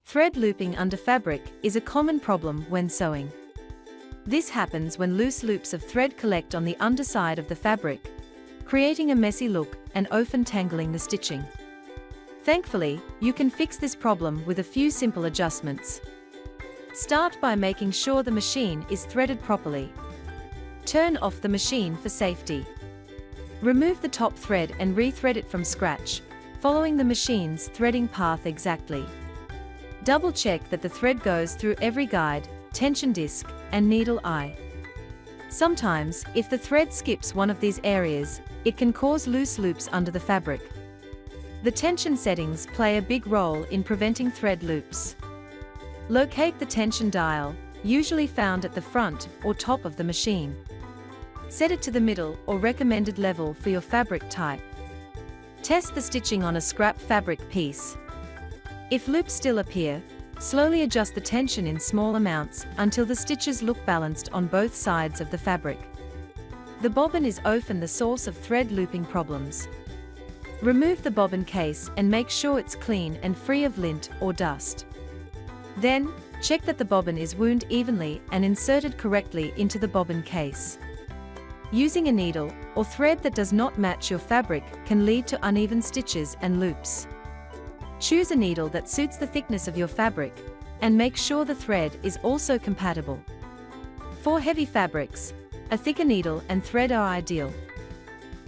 Thread looping under fabric is a common problem when sewing. This happens when loose loops of thread collect on the underside of the fabric, creating a messy look and often tangling the stitching. Thankfully, you can fix this problem with a few simple adjustments. Start by making sure the machine is threaded properly. Turn off the machine for safety. Remove the top thread and re-thread it from scratch, following the machine's threading path exactly. Double-check that the thread goes through every guide, tension disc, and needle eye. Sometimes, if the thread skips one of these areas, it can cause loose loops under the fabric. The tension settings play a big role in preventing thread loops. Locate the tension dial, usually found at the front or top of the machine. Set it to the middle or recommended level for your fabric type. Test the stitching on a scrap fabric piece. If loops still appear, slowly adjust the tension in small amounts until the stitches look balanced on both sides of the fabric. The bobbin is often the source of thread looping problems. Remove the bobbin case and make sure it's clean and free of lint or dust. Then, check that the bobbin is wound evenly and inserted correctly into the bobbin case. Using a needle or thread that does not match your fabric can lead to uneven stitches and loops. Choose a needle that suits the thickness of your fabric, and make sure the thread is also compatible. For heavy fabrics, a thicker needle and thread are ideal.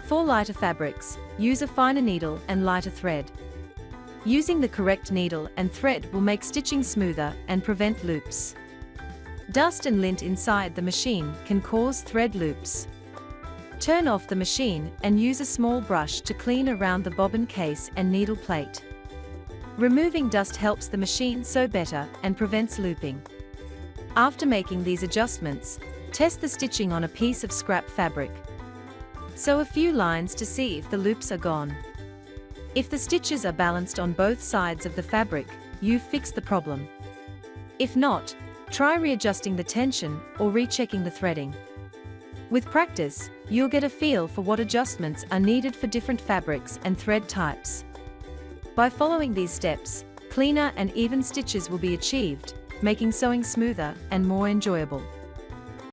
For lighter fabrics, use a finer needle and lighter thread. Using the correct needle and thread will make stitching smoother and prevent loops. Dust and lint inside the machine can cause thread loops. Turn off the machine and use a small brush to clean around the bobbin case and needle plate. Removing dust helps the machine sew better and prevents looping. After making these adjustments, test the stitching on a piece of scrap fabric. Sew a few lines to see if the loops are gone. If the stitches are balanced on both sides of the fabric, you've fixed the problem. If not, try readjusting the tension or rechecking the threading. With practice, you'll get a feel for what adjustments are needed for different fabrics and thread types. By following these steps, cleaner and even stitches will be achieved, making sewing smoother and more enjoyable.